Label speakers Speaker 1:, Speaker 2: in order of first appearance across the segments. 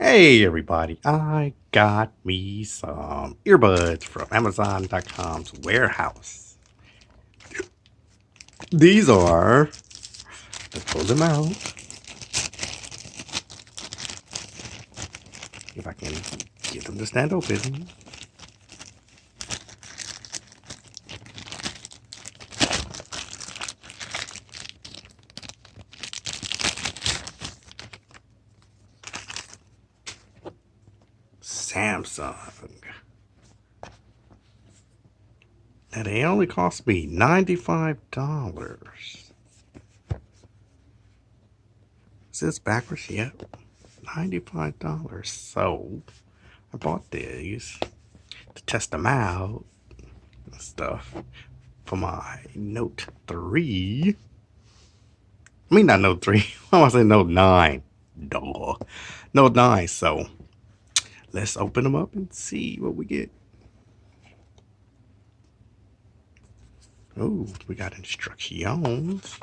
Speaker 1: Hey everybody, I got me some earbuds from Amazon.com's warehouse. These are, let's pull them out. If I can get them to stand open. Samsung. Now they only cost me $95. Is this backwards? Yep. $95. So I bought these to test them out and stuff for my Note 3. I mean, not Note 3. Why am I saying Note 9? Duh. Note 9. So let's open them up and see what we get. Oh, we got instructions.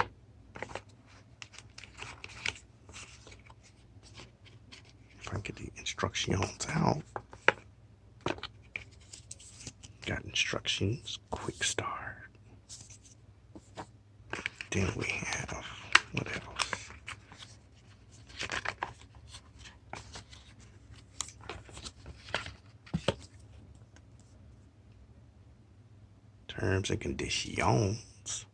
Speaker 1: If I can get the instructions out. Got instructions. Quick start. Then we have, what else? Terms and conditions.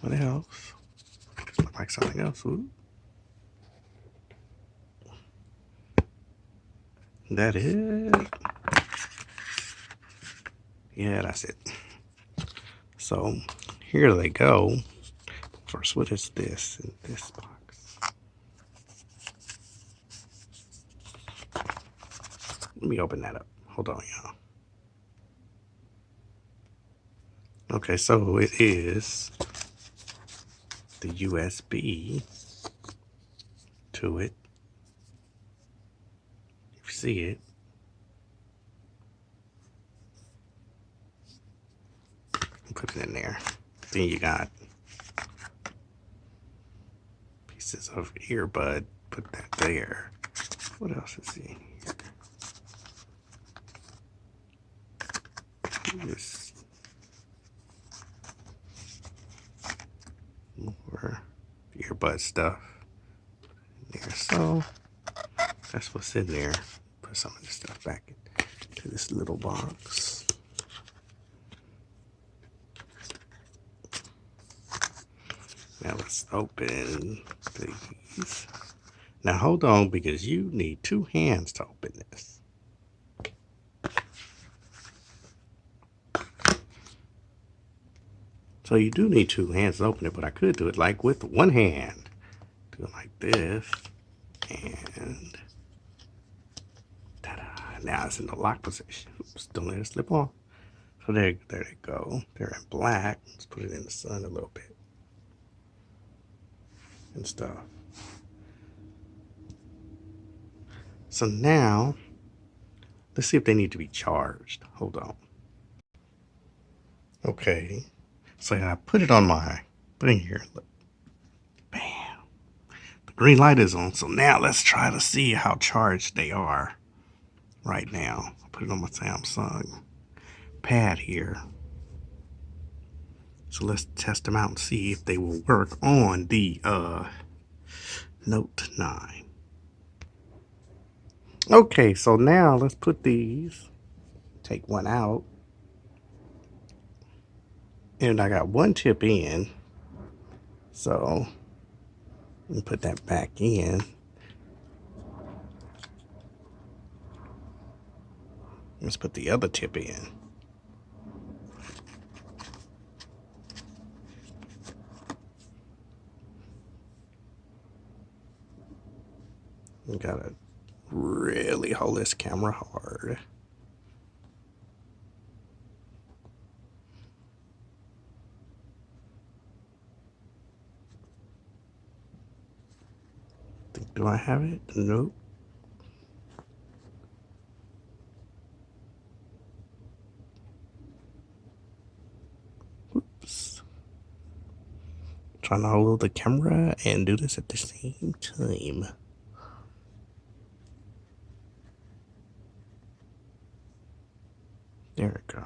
Speaker 1: What else? Look like something else. Ooh. That it? Yeah, that's it. So here they go. First, what is this in this box? Let me open that up. Hold on, y'all. Okay, so it is the USB to it. If you see it. Put it in there. Then you got pieces of earbud. Put that there. What else is in here? This more earbud stuff in there. So that's what's in there. Put some of this stuff back into this little box. Now let's open these. Now hold on, because you need 2 hands to open this. So you do need 2 hands to open it, but I could do it like with 1 hand. Do it like this, and ta-da! Now it's in the lock position. Oops, don't let it slip off. So there they go. They're in black. Let's put it in the sun a little bit and stuff. So now, let's see if they need to be charged. Hold on. Okay. So I put it on put it in here. Look. Bam. The green light is on. So now let's try to see how charged they are right now. I'll put it on my Samsung pad here. So let's test them out and see if they will work on the Note 9. Okay, so now let's put these, take one out. And I got one tip in. So let me put that back in. Let's put the other tip in. We gotta really hold this camera hard. Do I have it? Nope. Oops. Trying to hold the camera and do this at the same time. There we go.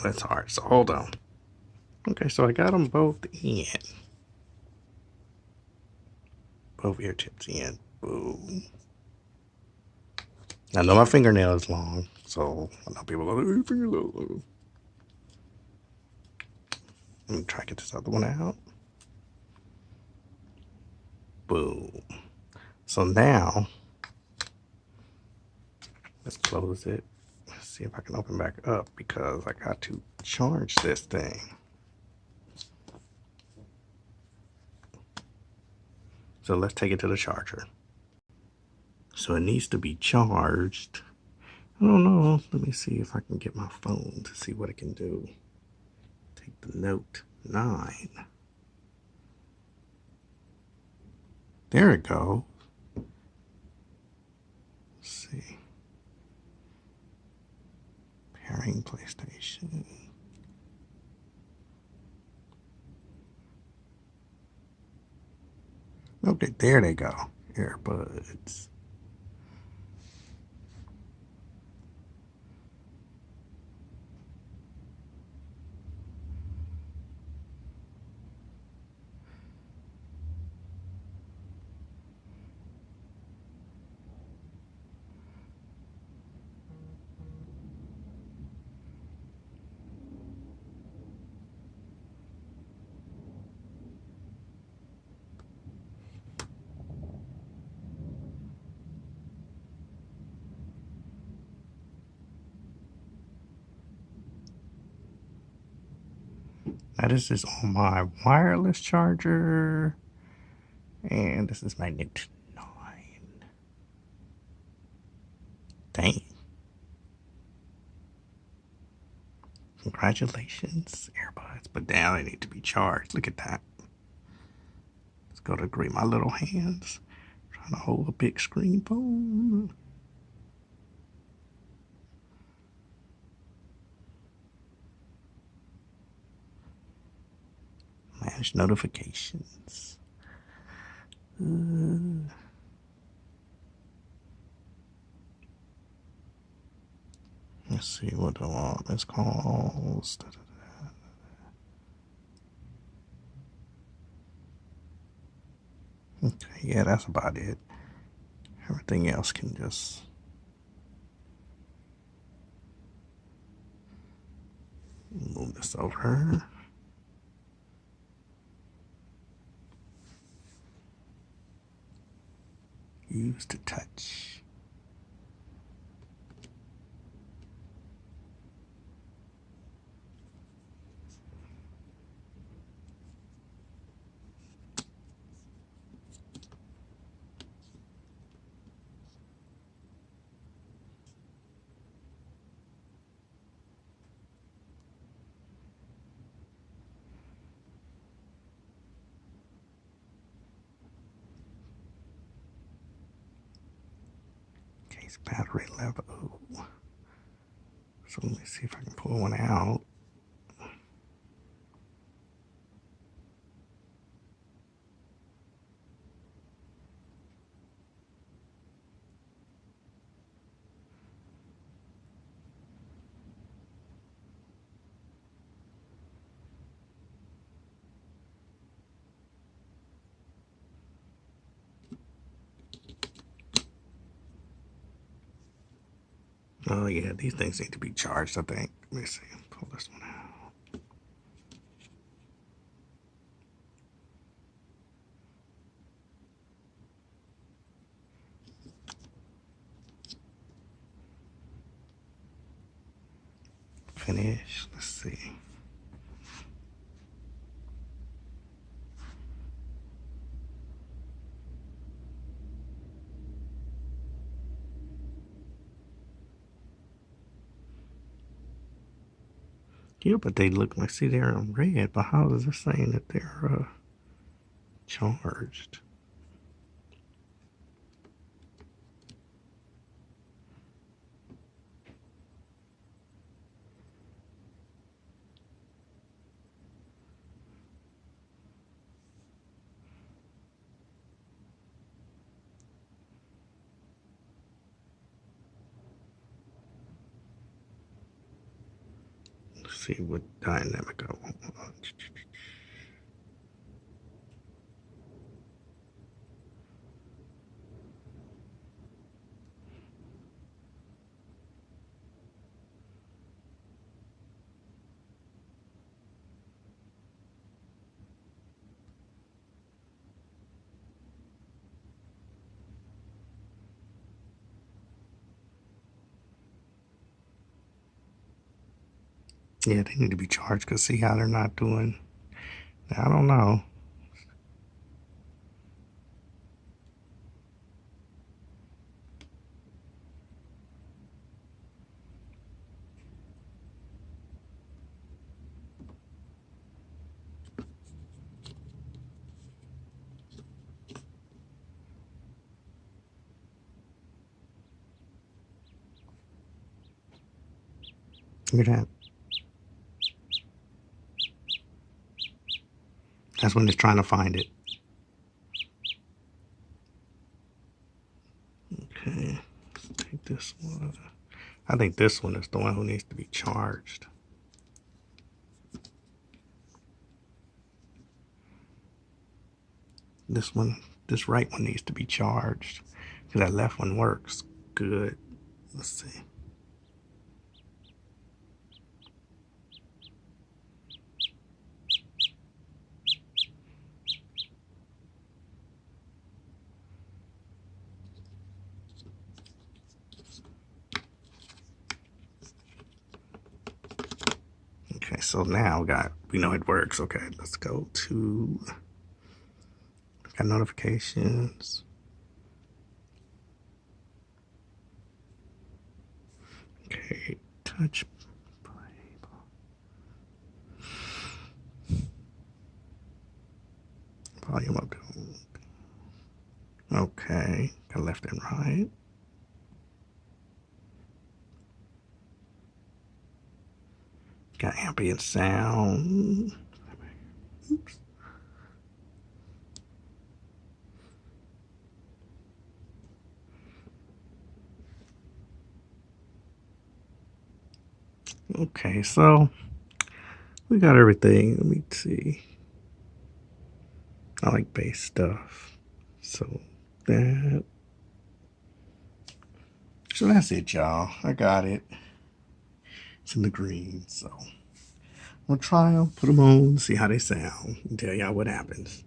Speaker 1: That's hard. So hold on. Okay, so I got them both in. Both ear tips in. Boom. I know my fingernail is long, so I know people go, oh, your fingernail long. Let me try to get this other one out. Boom. So now, let's close it. Let's see if I can open back up because I got to charge this thing. So let's take it to the charger. So it needs to be charged. I don't know. Let me see if I can get my phone to see what it can do. Take the Note 9. There it goes. Let's see. Pairing PlayStation. Okay, there they go. AirBuds. Now this is on my wireless charger. And this is my Note 9. Dang. Congratulations, AirPods. But now they need to be charged. Look at that. Let's go to grate my little hands. Trying to hold a big screen phone. Manage notifications. Let's see what the alarm is called. Okay, yeah, that's about it. Everything else can just move this over. Use to touch. Case battery level. So let me see if I can pull one out. Oh yeah, these things need to be charged, I think. Let me see. Pull this one out. Finish. Let's see. Yeah, but they look like, see, they're in red, but how is it saying that they're charged? see what dynamic I want. Yeah, they need to be charged because see how they're not doing. I don't know. Look at that. That's when it's trying to find it. Okay, let's take this one. I think this one is the one who needs to be charged. This one, this right one needs to be charged because that left one works good. Let's see. Okay, so now we know it works. Okay, let's go to got notifications. Okay, touch play. Volume up. Okay, got left and right. Got ambient sound. Oops. Okay, so we got everything. Let me see. I like bass stuff. So that's it, y'all. I got it. It's in the green, so I'm gonna try them, put them on, see how they sound, and tell y'all what happens.